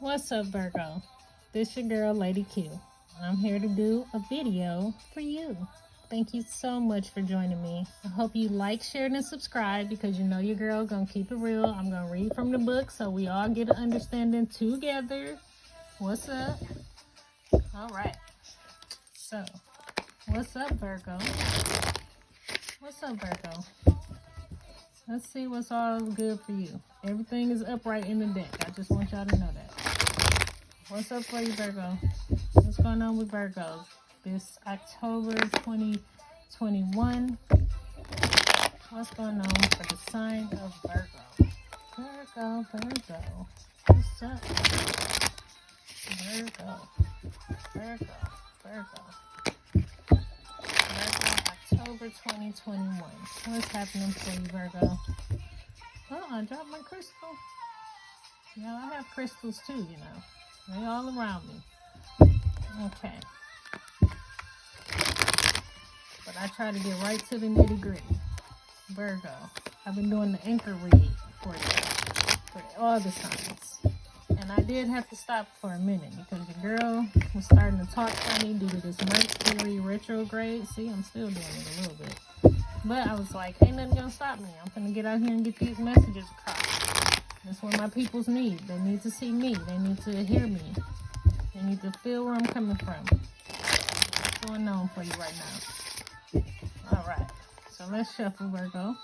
What's up, Virgo? This your girl, Lady Q. I'm here to do a video for you. Thank you so much for joining me. I hope you like, share, and subscribe because you know your girl gonna keep it real. I'm gonna read from the book so we all get an understanding together. What's up? All right. So, what's up, Virgo? What's up, Virgo? Let's see what's all good for you. Everything is upright in the deck. I just want y'all to know that. What's up for you, Virgo? What's going on with Virgo this October 2021? What's going on for the sign of Virgo? Virgo. What's up? Virgo. October 2021. What's happening for you, Virgo? Oh, I dropped my crystal. Yeah, I have crystals too, you know. They all around me. Okay. But I try to get right to the nitty gritty. Virgo. I've been doing the anchor read for you. For all the signs. And I did have to stop for a minute because your girl was starting to talk funny due to this Mercury retrograde. See, I'm still doing it a little bit. But I was like, ain't nothing gonna stop me. I'm gonna get out here and get these messages across. That's what my peoples need. They need to see me. They need to hear me. They need to feel where I'm coming from. What's going on for you right now? Alright. So let's shuffle, Virgo.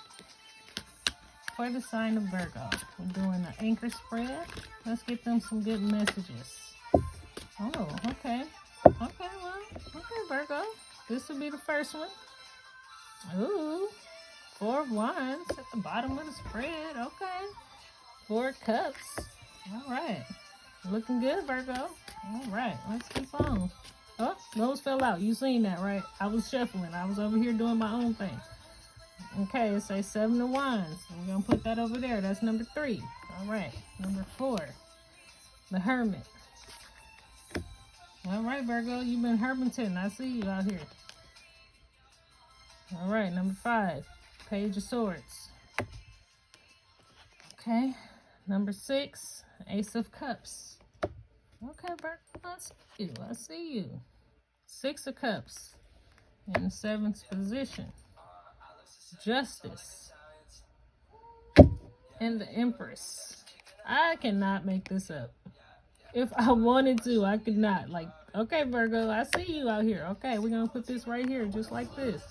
For the sign of Virgo, we're doing an anchor spread. Let's get them some good messages. Oh, okay. Okay, Virgo. This will be the first one. Ooh, 4 of Wands at the bottom of the spread. Okay. 4 Cups. All right. Looking good, Virgo. All right. Let's keep on. Oh, those fell out. You seen that, right? I was shuffling. I was over here doing my own thing. Okay, it says 7 of Wands. I'm going to put that over there. That's number 3. All right. Number 4. The Hermit. All right, Virgo. You've been hermiting. I see you out here. All right. Number 5. Page of Swords. Okay. Number 6. Ace of Cups. Okay, Virgo. I see you. 6 of Cups. In the 7th position. Justice. And the Empress. I cannot make this up. If I wanted to, I could not. Like, okay, Virgo, I see you out here. Okay, we're going to put this right here, just like this.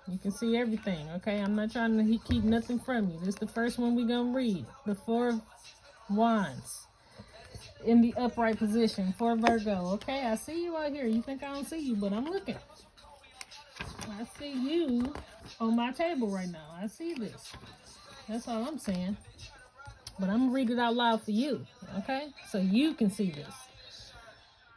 You can see everything, okay? I'm not trying to keep nothing from you. This is the first one we're going to read. The 4 of Wands. In the upright position for Virgo. Okay, I see you out here. You think I don't see you, but I'm looking. I see you on my table right now. I see this. That's all I'm saying. But I'm going to read it out loud for you, okay? So you can see this.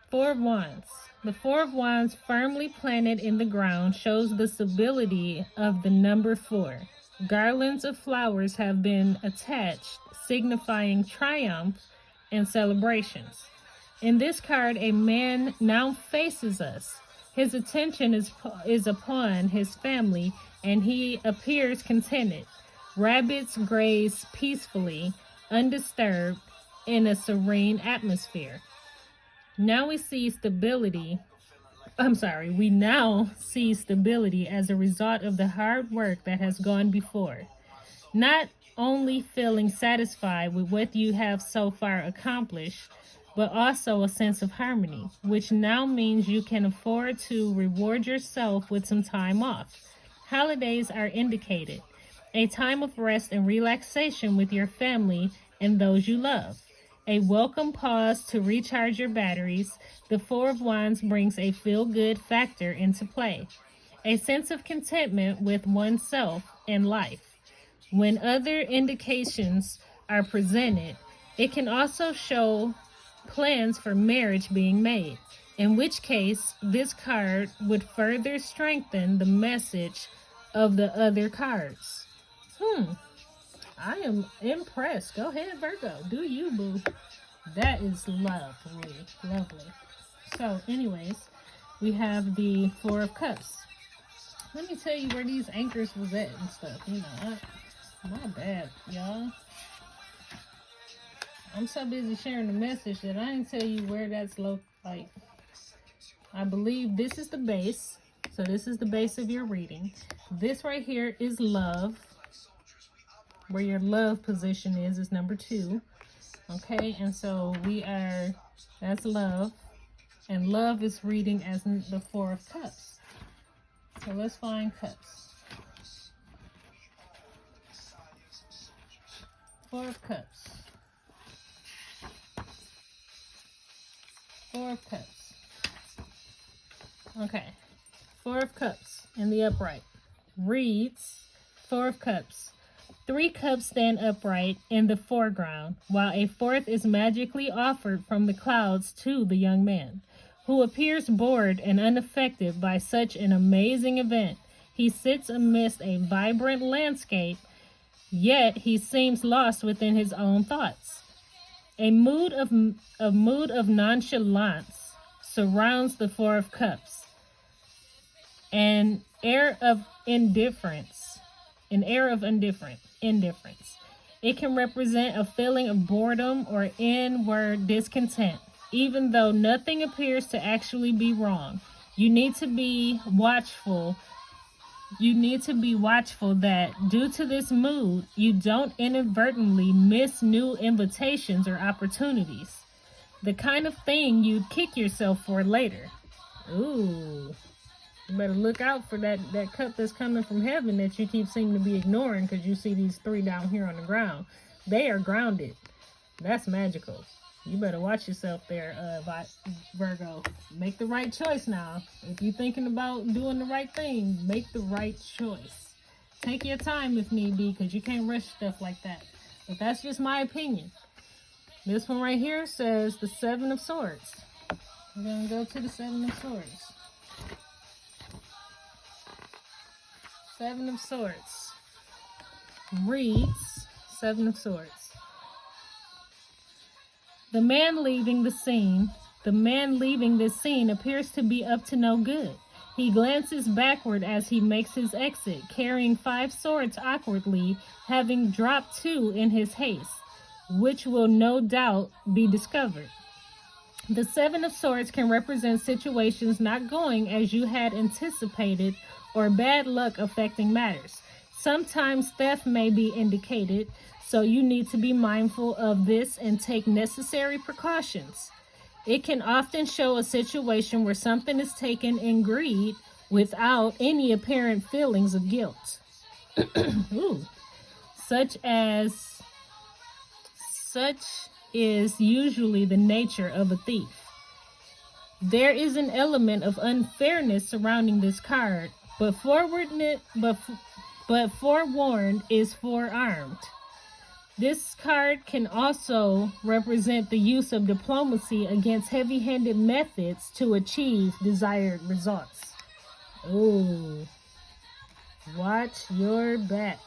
4 of Wands. The 4 of Wands firmly planted in the ground shows the stability of the number 4. Garlands of flowers have been attached, signifying triumph and celebrations. In this card, a man now faces us. His attention is upon his family, and he appears contented. Rabbits graze peacefully, undisturbed, in a serene atmosphere. We now see stability as a result of the hard work that has gone before. Not only feeling satisfied with what you have so far accomplished, but also a sense of harmony, which now means you can afford to reward yourself with some time off. Holidays are indicated, a time of rest and relaxation with your family and those you love. A welcome pause to recharge your batteries. The 4 of Wands brings a feel-good factor into play, a sense of contentment with oneself and life. When other indications are presented, it can also show plans for marriage being made, in which case this card would further strengthen the message of the other cards. I am impressed. Go ahead, Virgo. Do you, boo. That is lovely. So, anyways, we have the 4 of Cups. Let me tell you where these anchors was at and stuff. You know, my bad, y'all. I'm so busy sharing the message that I didn't tell you where that's low. Like, I believe this is the base. So this is the base of your reading. This right here is love. Where your love position is number 2. Okay, and so that's love. And love is reading as the 4 of Cups. So let's find Cups. 4 of Cups. 4 of Cups. Okay. 4 of Cups in the upright reads 4 of Cups. 3 cups stand upright in the foreground, while a 4th is magically offered from the clouds to the young man, who appears bored and unaffected by such an amazing event. He sits amidst a vibrant landscape, yet he seems lost within his own thoughts. A mood of nonchalance surrounds the 4 of Cups. An air of indifference. It can represent a feeling of boredom or inward discontent, even though nothing appears to actually be wrong. You need to be watchful. That due to this mood, you don't inadvertently miss new invitations or opportunities. The kind of thing you'd kick yourself for later. Ooh. You better look out for that cup that's coming from heaven that you keep seeming to be ignoring, because you see these 3 down here on the ground. They are grounded. That's magical. You better watch yourself there, Virgo. Make the right choice now. If you're thinking about doing the right thing, make the right choice. Take your time if need be, because you can't rush stuff like that. But that's just my opinion. This one right here says the 7 of Swords. We're going to go to the 7 of Swords. 7 of Swords reads 7 of Swords. The man leaving this scene appears to be up to no good. He glances backward as he makes his exit, carrying 5 swords awkwardly, having dropped 2 in his haste, which will no doubt be discovered. The 7 of Swords can represent situations not going as you had anticipated or bad luck affecting matters. Sometimes theft may be indicated, so you need to be mindful of this and take necessary precautions. It can often show a situation where something is taken in greed without any apparent feelings of guilt. Ooh. Such is usually the nature of a thief. There is an element of unfairness surrounding this card, but forewarned is forearmed. This card can also represent the use of diplomacy against heavy-handed methods to achieve desired results. Oh, watch your back.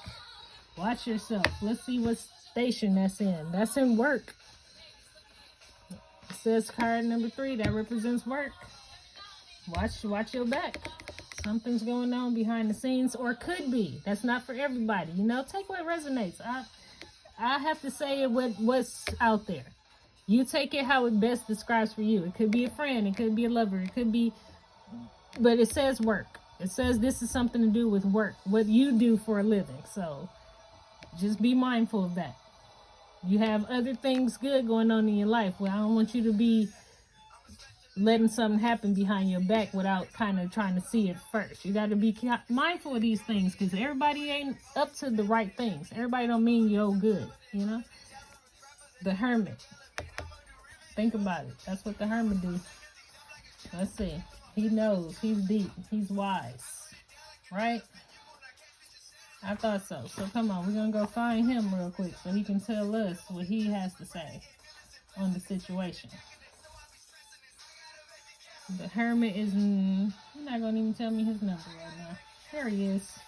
Watch yourself. Let's see what station that's in. That's in work. It says card number 3. That represents work. Watch your back. Something's going on behind the scenes, or could be. That's not for everybody. You know, take what resonates. I have to say what's out there. You take it how it best describes for you. It could be a friend. It could be a lover. It could be, but it says work. It says this is something to do with work, what you do for a living. So just be mindful of that. You have other things good going on in your life. Well, I don't want you to be letting something happen behind your back without kind of trying to see it first. You got to be mindful of these things, because everybody ain't up to the right things. Everybody don't mean you're good, you know. The Hermit. Think about it. That's what the Hermit do. Let's see. He knows. He's deep. He's wise. Right? I thought so. So come on. We're going to go find him real quick so he can tell us what he has to say on the situation. The Hermit is, you're not going to even tell me his number right now. There he is.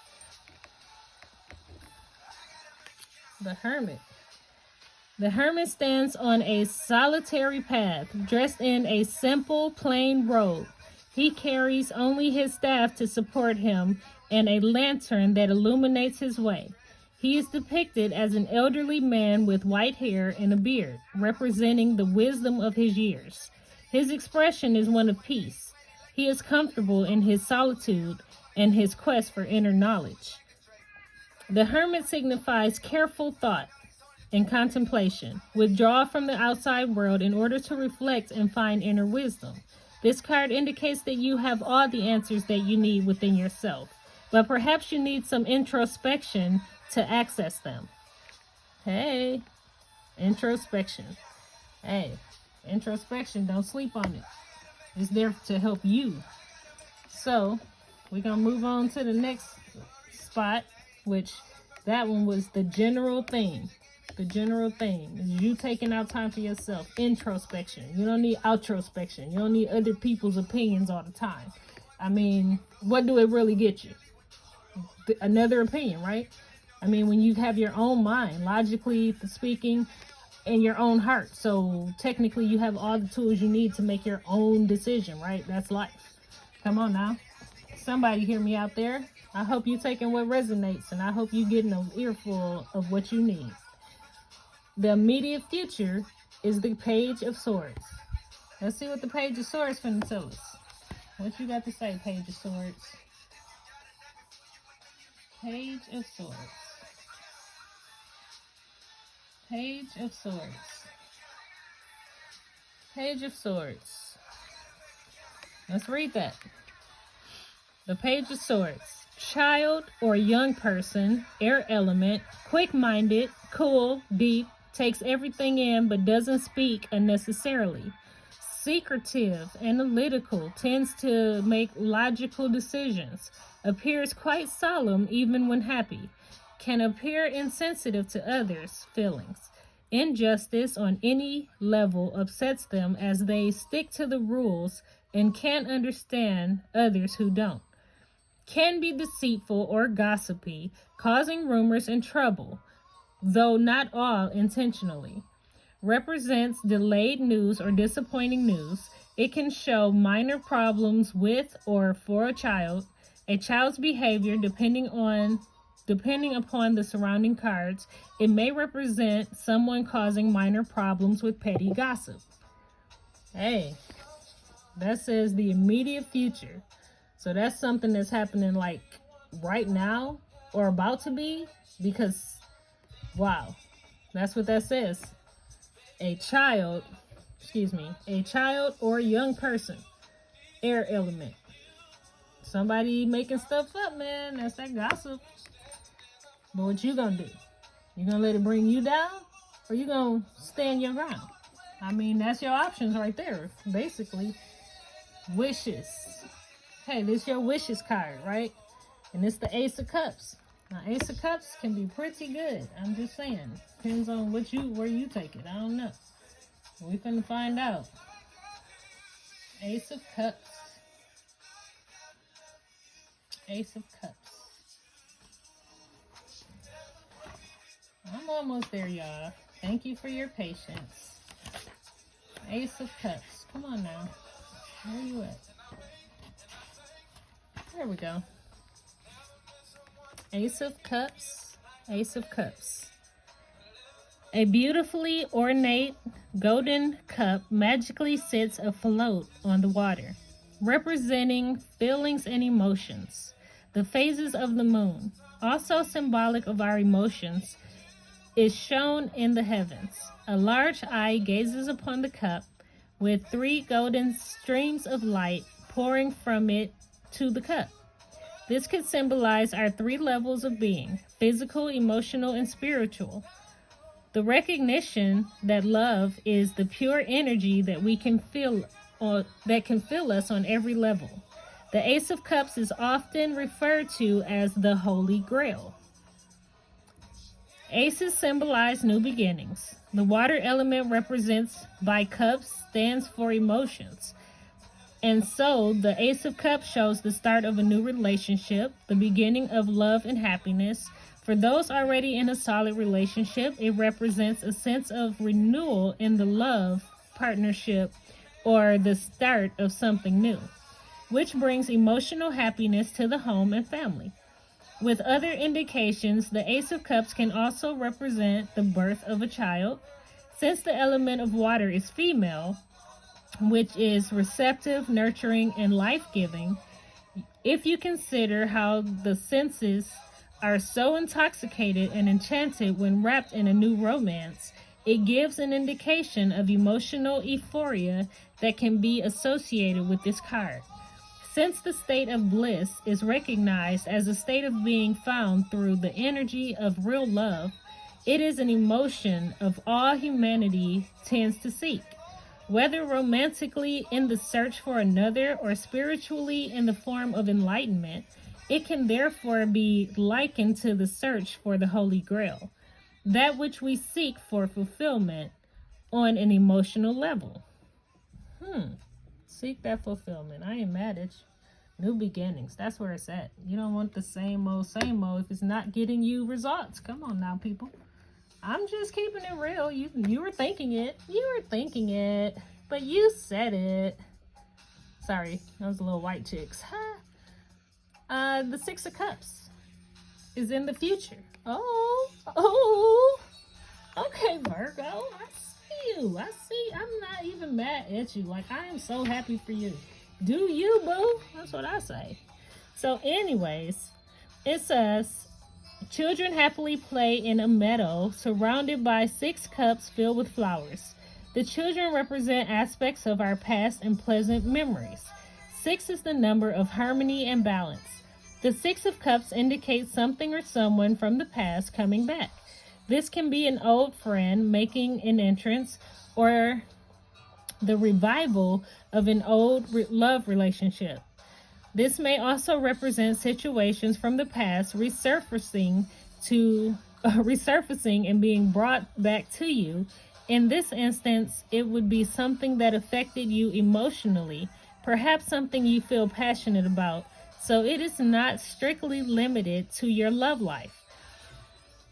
The Hermit. The Hermit stands on a solitary path, dressed in a simple, plain robe. He carries only his staff to support him and a lantern that illuminates his way. He is depicted as an elderly man with white hair and a beard, representing the wisdom of his years. His expression is one of peace. He is comfortable in his solitude and his quest for inner knowledge. The Hermit signifies careful thought and contemplation. Withdraw from the outside world in order to reflect and find inner wisdom. This card indicates that you have all the answers that you need within yourself, but perhaps you need some introspection to access them. Hey, introspection. Hey, introspection, don't sleep on it. It's there to help you. So, we're going to move on to the next spot, which that one was the general theme. The general theme is you taking out time for yourself. Introspection. You don't need outrospection. You don't need other people's opinions all the time. I mean, what do it really get you? Another opinion, right? I mean, when you have your own mind, logically speaking, and your own heart. So technically you have all the tools you need to make your own decision, right? That's life. Come on now. Somebody hear me out there. I hope you're taking what resonates, and I hope you're getting an earful of what you need. The immediate future is the Page of Swords. Let's see what the Page of Swords finna tell us. What you got to say, Page of Swords? Page of Swords. Page of Swords. Page of Swords. Let's read that. The Page of Swords. Child or young person, air element, quick-minded, cool, deep, takes everything in but doesn't speak unnecessarily. Secretive, analytical, tends to make logical decisions. Appears quite solemn even when happy. Can appear insensitive to others' feelings. Injustice on any level upsets them as they stick to the rules and can't understand others who don't. Can be deceitful or gossipy, causing rumors and trouble, though not all intentionally. Represents delayed news or disappointing news. It can show minor problems with or for a child's behavior depending upon the surrounding cards. It may represent someone causing minor problems with petty gossip. Hey, that says the immediate future. So that's something that's happening like right now or about to be, because wow, that's what that says. A child or young person, air element. Somebody making stuff up, man. That's that gossip. But what you gonna do? You gonna let it bring you down, or you gonna stand your ground? I mean, that's your options right there, basically. Wishes. Hey, this is your wishes card, right? And it's the Ace of Cups. Now, Ace of Cups can be pretty good. I'm just saying. Depends on where you take it. I don't know. We finna find out. Ace of Cups. Ace of Cups. I'm almost there, y'all. Thank you for your patience. Ace of Cups. Come on now. Where you at? There we go. Ace of Cups. Ace of Cups. A beautifully ornate golden cup magically sits afloat on the water, representing feelings and emotions. The phases of the moon, also symbolic of our emotions, is shown in the heavens. A large eye gazes upon the cup with 3 golden streams of light pouring from it to the cup. This could symbolize our 3 levels of being: physical, emotional, and spiritual. The recognition that love is the pure energy that we can feel, or that can fill us on every level. The Ace of Cups is often referred to as the Holy Grail. Aces symbolize new beginnings. The water element represents by cups stands for emotions. And so the Ace of Cups shows the start of a new relationship, the beginning of love and happiness. For those already in a solid relationship, it represents a sense of renewal in the love partnership or the start of something new, which brings emotional happiness to the home and family. With other indications, the Ace of Cups can also represent the birth of a child. Since the element of water is female, which is receptive, nurturing, and life-giving, if you consider how the senses are so intoxicated and enchanted when wrapped in a new romance, it gives an indication of emotional euphoria that can be associated with this card. Since the state of bliss is recognized as a state of being found through the energy of real love, it is an emotion of all humanity tends to seek. Whether romantically in the search for another or spiritually in the form of enlightenment, it can therefore be likened to the search for the Holy Grail, that which we seek for fulfillment on an emotional level. Seek that fulfillment. I ain't mad at you. New beginnings. That's where it's at. You don't want the same old if it's not getting you results. Come on now, people. I'm just keeping it real. You were thinking it. You were thinking it. But you said it. Sorry, those little white chicks. The Six of Cups is in the future. Oh. Okay, Virgo. I see you. I'm not even mad at you. Like, I am so happy for you. Do you, boo? That's what I say. So anyways, it says, children happily play in a meadow surrounded by 6 cups filled with flowers. The children represent aspects of our past and pleasant memories. 6 is the number of harmony and balance. The 6 of Cups indicates something or someone from the past coming back. This can be an old friend making an entrance or the revival of an old love relationship. This may also represent situations from the past resurfacing and being brought back to you. In this instance, it would be something that affected you emotionally, perhaps something you feel passionate about. So it is not strictly limited to your love life.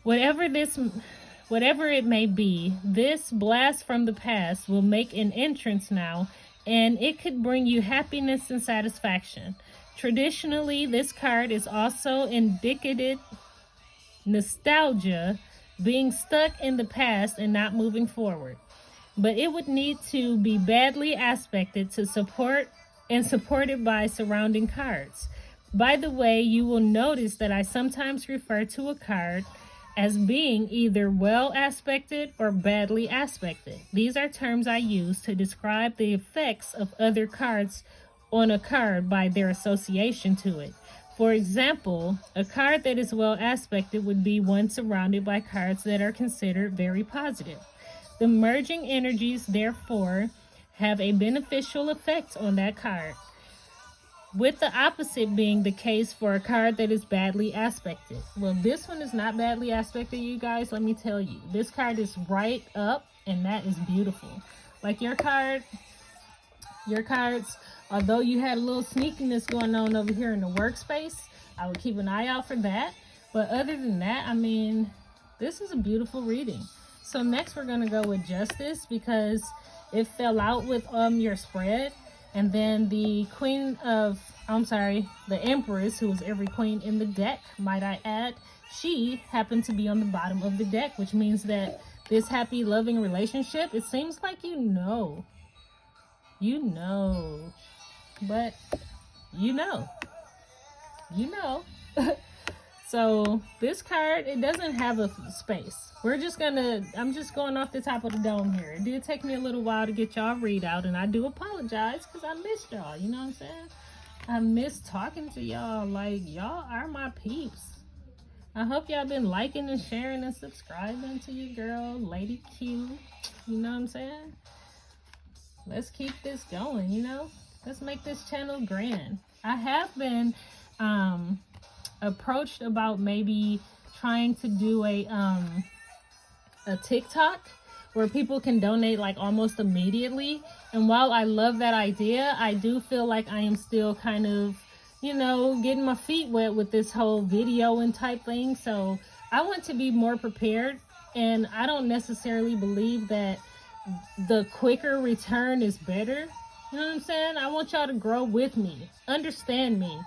Whatever it may be, this blast from the past will make an entrance now, and it could bring you happiness and satisfaction. Traditionally, this card is also indicated nostalgia, being stuck in the past and not moving forward. But it would need to be badly aspected to supported by surrounding cards. By the way, you will notice that I sometimes refer to a card as being either well aspected or badly aspected. These are terms I use to describe the effects of other cards on a card by their association to it. For example, a card that is well aspected would be one surrounded by cards that are considered very positive. The merging energies, therefore, have a beneficial effect on that card, with the opposite being the case for a card that is badly aspected. Well, this one is not badly aspected, you guys. Let me tell you. This card is right up, and that is beautiful. Like your cards, although you had a little sneakiness going on over here in the workspace, I would keep an eye out for that. But other than that, I mean, this is a beautiful reading. So next we're going to go with Justice, because it fell out with your spread. And then the the Empress, who is every queen in the deck, might I add, she happened to be on the bottom of the deck, which means that this happy, loving relationship, it seems like you know. But you know. So this card, it doesn't have a space. I'm just going off the top of the dome here. It did take me a little while to get y'all read out, and I do apologize because I missed y'all. You know what I'm saying? I miss talking to y'all. Like, y'all are my peeps. I hope y'all been liking and sharing and subscribing to your girl, Lady Q. You know what I'm saying? Let's keep this going, you know? Let's make this channel grand. I have been approached about maybe trying to do a TikTok where people can donate like almost immediately. And while I love that idea, I do feel like I am still kind of, you know, getting my feet wet with this whole video and type thing. So I want to be more prepared, and I don't necessarily believe that the quicker return is better. You know what I'm saying? I want y'all to grow with me, understand me,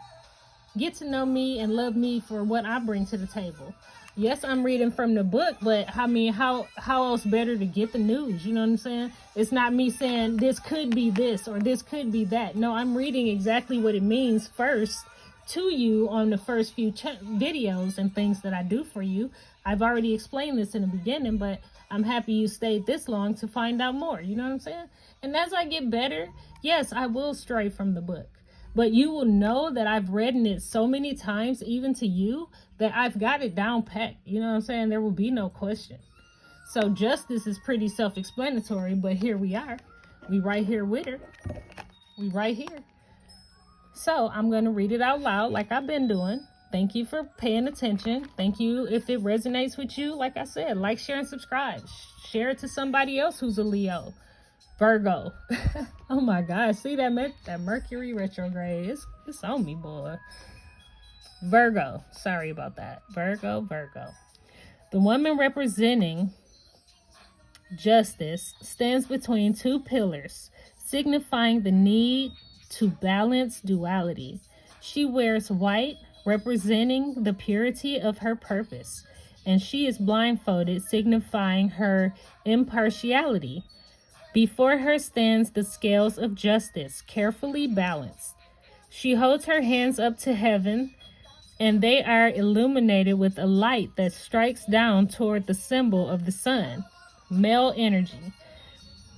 get to know me and love me for what I bring to the table. Yes, I'm reading from the book, but I mean, how else better to get the news? You know what I'm saying? It's not me saying this could be this or this could be that. No, I'm reading exactly what it means first to you on the first few videos and things that I do for you. I've already explained this in the beginning, but I'm happy you stayed this long to find out more. You know what I'm saying? And as I get better, yes, I will stray from the book. But you will know that I've read it so many times, even to you, that I've got it down pat. You know what I'm saying? There will be no question. So justice is pretty self-explanatory, but here we are. We right here with her. We right here. So I'm going to read it out loud like I've been doing. Thank you for paying attention. Thank you if it resonates with you. Like I said, like, share, and subscribe. Share it to somebody else who's a Leo. Virgo. Oh my God. See that Mercury retrograde. It's on me, boy. Virgo. Sorry about that. Virgo. The woman representing justice stands between two pillars, signifying the need to balance duality. She wears white, representing the purity of her purpose, and she is blindfolded, signifying her impartiality. Before her stands the scales of justice, carefully balanced. She holds her hands up to heaven, and they are illuminated with a light that strikes down toward the symbol of the sun, male energy,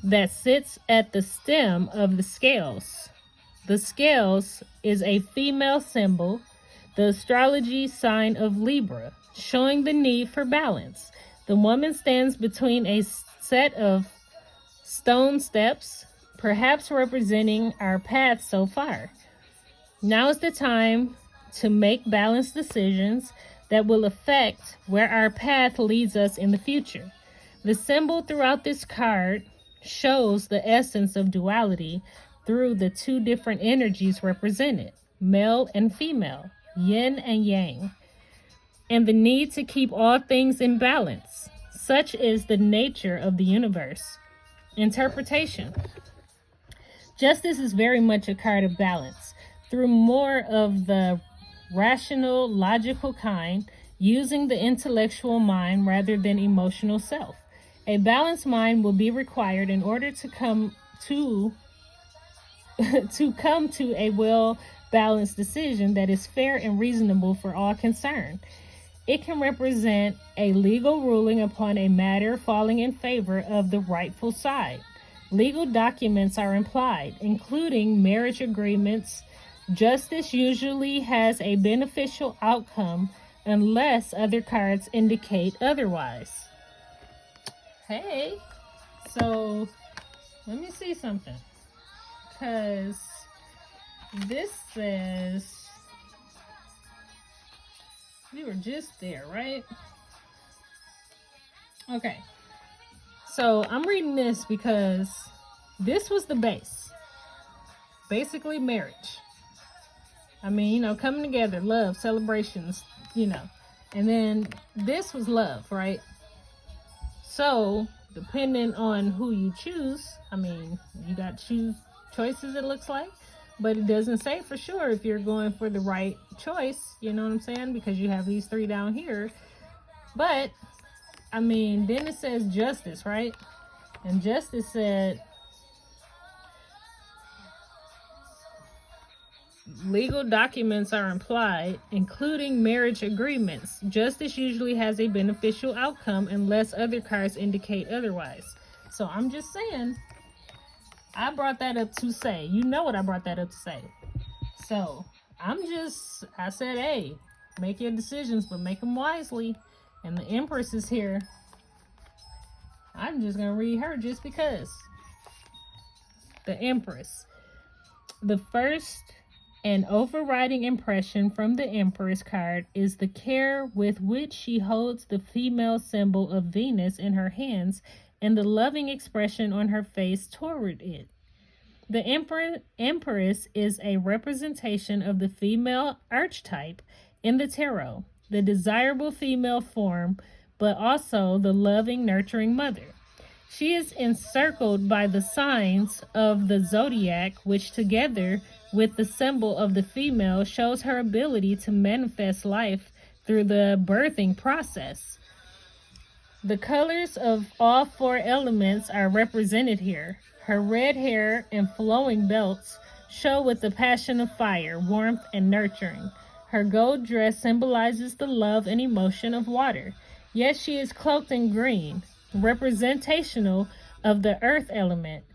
that sits at the stem of the scales. The scales is a female symbol, the astrology sign of Libra, showing the need for balance. The woman stands between a set of stone steps, perhaps representing our path so far. Now is the time to make balanced decisions that will affect where our path leads us in the future. The symbol throughout this card shows the essence of duality through the two different energies represented, male and female, yin and yang, and the need to keep all things in balance. Such is the nature of the universe. Interpretation. Justice is very much a card of balance. Through more of the rational, logical kind, using the intellectual mind rather than emotional self. A balanced mind will be required in order to come to a well-balanced decision that is fair and reasonable for all concerned. It can represent a legal ruling upon a matter falling in favor of the rightful side. Legal documents are implied, including marriage agreements. Justice usually has a beneficial outcome unless other cards indicate otherwise. Hey, so let me see something. Because this says we were just there, right? Okay. So I'm reading this because this was the base. Basically marriage. I mean, coming together, love, celebrations, And then this was love, right? So, depending on who you choose, you got choices, it looks like. But it doesn't say for sure if you're going for the right choice, you know what I'm saying? Because you have these three down here. But, then it says justice, right? And justice said, legal documents are implied, including marriage agreements. Justice usually has a beneficial outcome unless other cards indicate otherwise. So I'm just saying, I brought that up to say, you know what I brought that up to say. So I said, hey, make your decisions, but make them wisely. And the Empress is here. I'm just going to read her just because. The Empress. The first and overriding impression from the Empress card is the care with which she holds the female symbol of Venus in her hands and the loving expression on her face toward it. The Empress is a representation of the female archetype in the tarot, the desirable female form, but also the loving, nurturing mother. She is encircled by the signs of the zodiac, which together with the symbol of the female shows her ability to manifest life through the birthing process. The colors of all 4 elements are represented here. Her red hair and flowing belts show with the passion of fire, warmth, and nurturing. Her gold dress symbolizes the love and emotion of water, yet she is cloaked in green, representational of the earth element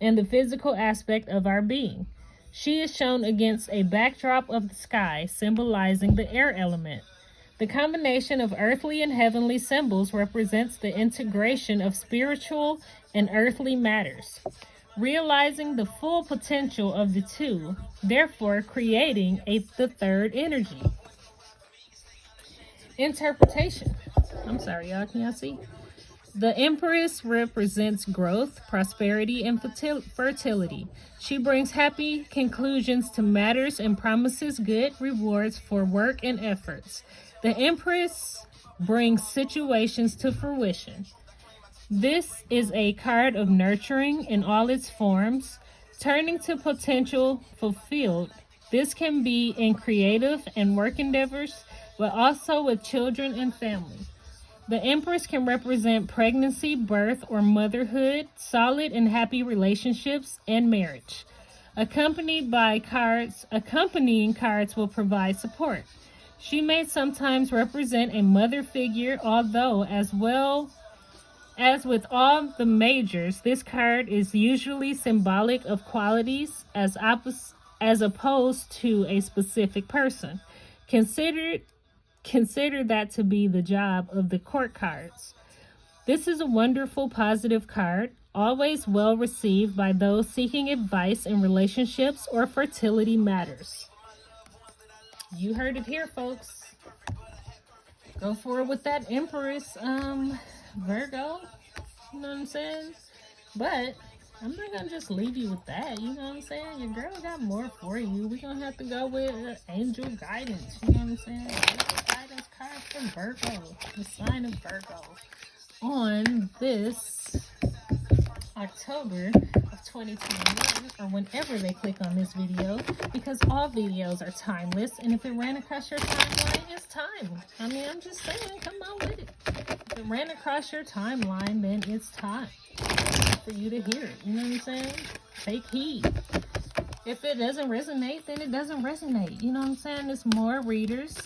and the physical aspect of our being. She is shown against a backdrop of the sky, symbolizing the air element. The combination of earthly and heavenly symbols represents the integration of spiritual and earthly matters, realizing the full potential of the two, therefore creating the third energy. Interpretation. I'm sorry, y'all. Can y'all see? The Empress represents growth, prosperity, and fertility. She brings happy conclusions to matters and promises good rewards for work and efforts. The Empress brings situations to fruition. This is a card of nurturing in all its forms, turning to potential fulfilled. This can be in creative and work endeavors, but also with children and family. The Empress can represent pregnancy, birth, or motherhood, solid and happy relationships, and marriage. Accompanying cards will provide support. She may sometimes represent a mother figure, although as well as with all the majors, this card is usually symbolic of qualities as opposed to a specific person. Consider that to be the job of the court cards. This is a wonderful, positive card, always well received by those seeking advice in relationships or fertility matters. You heard it here, folks. Go forward with that Empress, Virgo. You know what I'm saying? But I'm not going to just leave you with that. You know what I'm saying? Your girl got more for you. We're going to have to go with angel guidance. You know what I'm saying? Angel guidance card for Virgo. The sign of Virgo. On this October of 2021, or whenever they click on this video, because all videos are timeless, and if it ran across your timeline, it's time. I mean, I'm just saying, come on with it. If it ran across your timeline, then it's time for you to hear it. You know what I'm saying? Take heed. If it doesn't resonate, then it doesn't resonate. You know what I'm saying? There's more readers,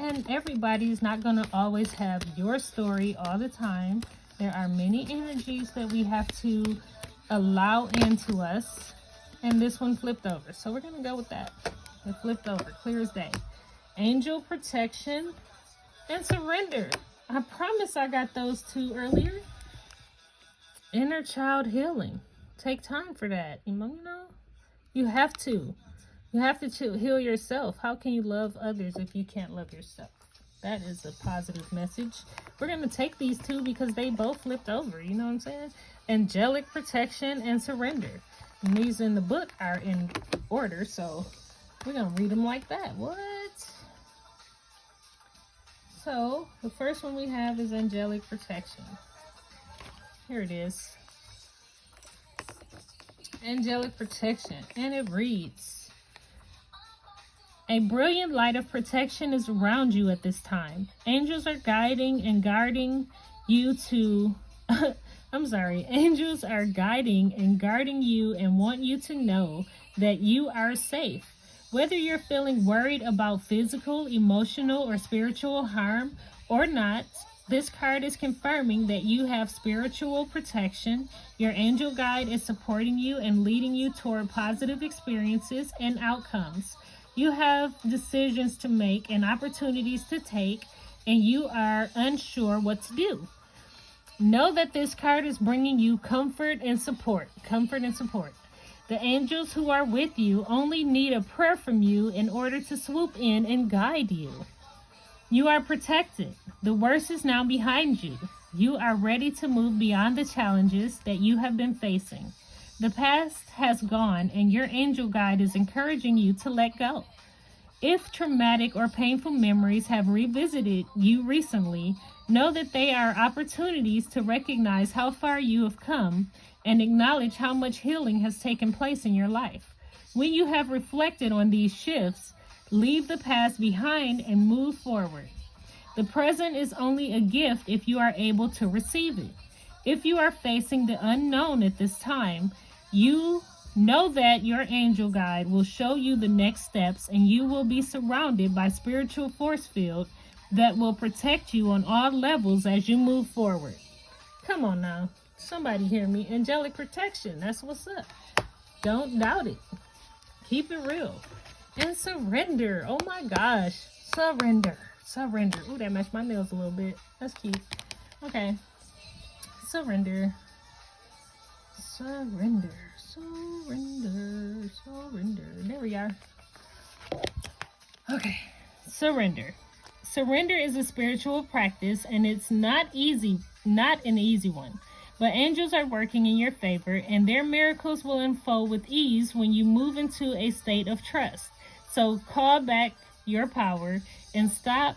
and everybody's not going to always have your story all the time. There are many energies that we have to allow into us, and this one flipped over, so we're going to go with that. It flipped over, clear as day. Angel Protection and Surrender. I promise I got those two earlier. Inner Child Healing. Take time for that. You know, you have to. You have to heal yourself. How can you love others if you can't love yourself? That is a positive message. We're going to take these two because they both flipped over. You know what I'm saying? Angelic Protection and Surrender. And these in the book are in order, so we're going to read them like that. What? So, the first one we have is Angelic Protection. Here it is. Angelic Protection. And it reads, a brilliant light of protection is around you at this time. Angels are guiding and guarding you to... Angels are guiding and guarding you and want you to know that you are safe. Whether you're feeling worried about physical, emotional, or spiritual harm or not, this card is confirming that you have spiritual protection. Your angel guide is supporting you and leading you toward positive experiences and outcomes. You have decisions to make and opportunities to take, and you are unsure what to do. Know that this card is bringing you comfort and support. Comfort and support. The angels who are with you only need a prayer from you in order to swoop in and guide you. You are protected. The worst is now behind you. You are ready to move beyond the challenges that you have been facing. The past has gone, and your angel guide is encouraging you to let go. If traumatic or painful memories have revisited you recently, know that they are opportunities to recognize how far you have come and acknowledge how much healing has taken place in your life. When you have reflected on these shifts, leave the past behind and move forward. The present is only a gift if you are able to receive it. If you are facing the unknown at this time, you know that your angel guide will show you the next steps, and you will be surrounded by spiritual force field that will protect you on all levels as you move forward. Come on now. Somebody hear me. Angelic protection. That's what's up. Don't doubt it. Keep it real. And surrender. Oh my gosh. Surrender. Surrender. Ooh, that matched my nails a little bit. That's cute. Okay. Surrender. Surrender. Surrender. Surrender. There we are. Okay. Surrender. Surrender is a spiritual practice, and it's not an easy one. But angels are working in your favor, and their miracles will unfold with ease when you move into a state of trust. So call back your power and stop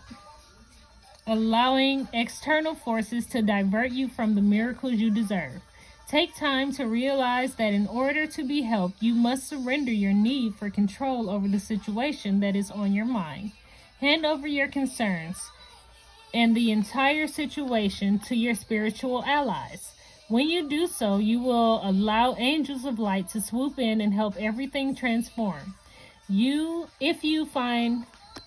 allowing external forces to divert you from the miracles you deserve. Take time to realize that in order to be helped, you must surrender your need for control over the situation that is on your mind. Hand over your concerns and the entire situation to your spiritual allies. When you do so, you will allow angels of light to swoop in and help everything transform. If you find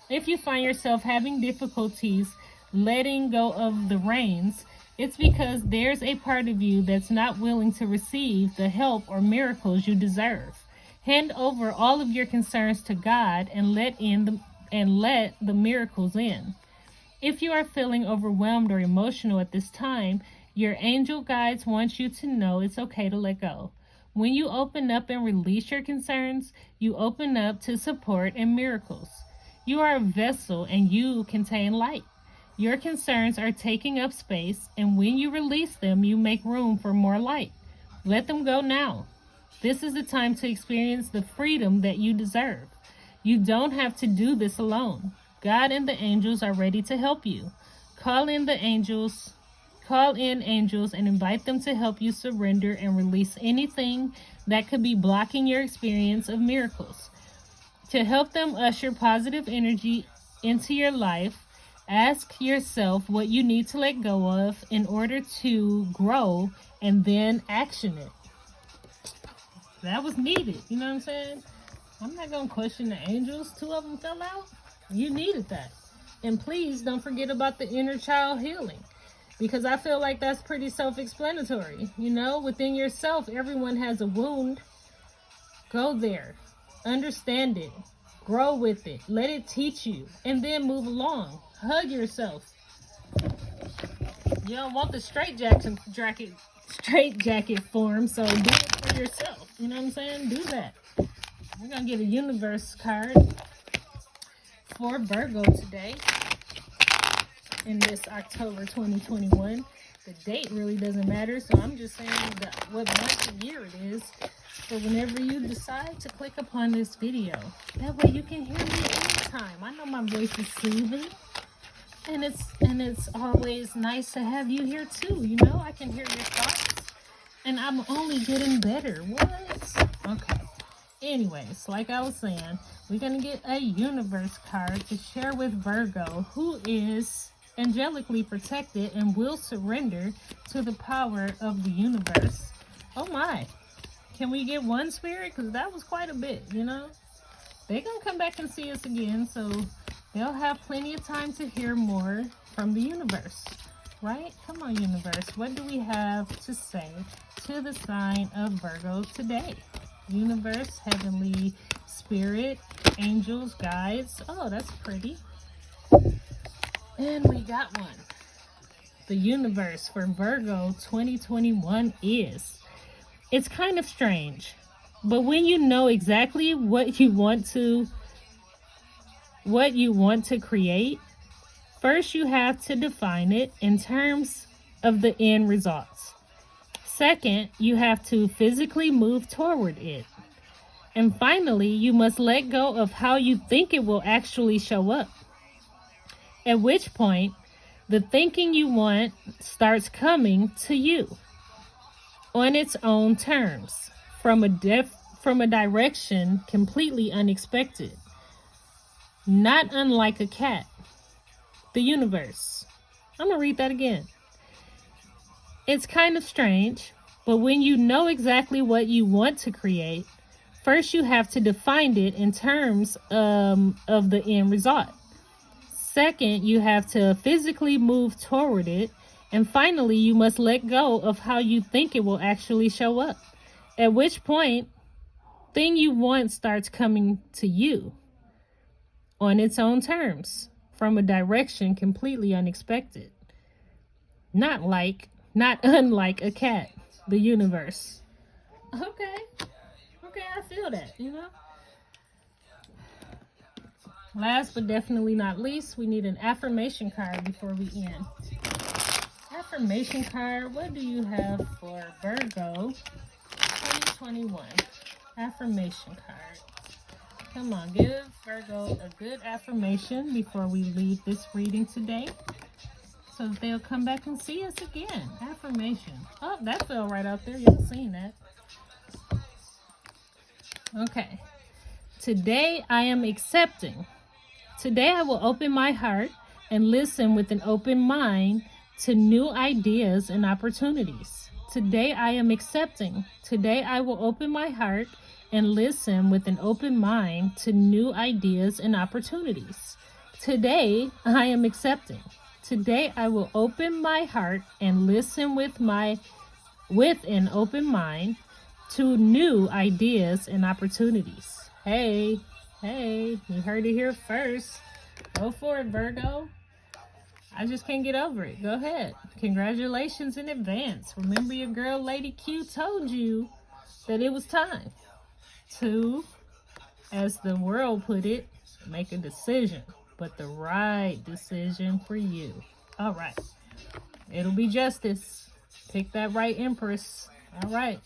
yourself having difficulties letting go of the reins, it's because there's a part of you that's not willing to receive the help or miracles you deserve. Hand over all of your concerns to God and let the miracles in. If you are feeling overwhelmed or emotional at this time, your angel guides want you to know it's okay to let go. When you open up and release your concerns, you open up to support and miracles. You are a vessel and you contain light. Your concerns are taking up space, and when you release them, you make room for more light. Let them go now. This is the time to experience the freedom that you deserve. You don't have to do this alone. God and the angels are ready to help you. Call in angels and invite them to help you surrender and release anything that could be blocking your experience of miracles. To help them usher positive energy into your life, ask yourself what you need to let go of in order to grow, and then action it. That was needed, you know what I'm saying? I'm not going to question the angels. 2 of them fell out. You needed that. And please don't forget about the inner child healing, because I feel like that's pretty self-explanatory. You know, within yourself, everyone has a wound. Go there. Understand it. Grow with it. Let it teach you. And then move along. Hug yourself. You don't want the straitjacket form, so do it for yourself. You know what I'm saying? Do that. We're going to get a universe card for Virgo today in this October 2021. The date really doesn't matter, so I'm just saying what month of year it is. So whenever you decide to click upon this video, that way you can hear me anytime. I know my voice is soothing, and it's always nice to have you here too. You know, I can hear your thoughts, and I'm only getting better. What? Okay. Anyways, like I was saying, we're going to get a universe card to share with Virgo, who is angelically protected and will surrender to the power of the universe. Oh my. Can we get one spirit? Because that was quite a bit, you know. They're going to come back and see us again, so they'll have plenty of time to hear more from the universe, right? Come on, universe. What do we have to say to the sign of Virgo today? Universe, heavenly spirit, angels, guides. Oh, that's pretty. And we got one. The universe for Virgo 2021 is, it's kind of strange, but when you know exactly what you want to create, first you have to define it in terms of the end results. Second, you have to physically move toward it. And finally, you must let go of how you think it will actually show up. At which point, the thinking you want starts coming to you on its own terms, from a from a direction completely unexpected. Not unlike a cat. The universe. I'm going to read that again. It's kind of strange, but when you know exactly what you want to create, first you have to define it in terms of the end result. Second, you have to physically move toward it. And finally, you must let go of how you think it will actually show up. At which point, thing you want starts coming to you on its own terms, from a direction completely unexpected. Not unlike a cat, the universe. Okay, I feel that, you know. Last but definitely not least, we need an affirmation card before we end. Affirmation card, what do you have for Virgo 2021? Affirmation card. Come on, give Virgo a good affirmation before we leave this reading today, so that they'll come back and see us again. Affirmation. Oh, that fell right out there. Y'all seen that. Okay. Today I am accepting. Today I will open my heart and listen with an open mind to new ideas and opportunities. Today I am accepting. Today I will open my heart and listen with an open mind to new ideas and opportunities. Today I am accepting. Today I will open my heart and listen with an open mind to new ideas and opportunities. Hey, you heard it here first. Go for it, Virgo. I just can't get over it. Go ahead. Congratulations in advance. Remember, your girl LaDy Q told you that it was time to, as the world put it, make a decision, but the right decision for you. All right. It'll be justice. Pick that right Empress. All right.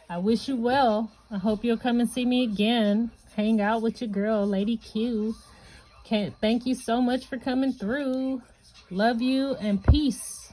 I wish you well. I hope you'll come and see me again. Hang out with your girl, LaDy Q. Thank you so much for coming through. Love you and peace.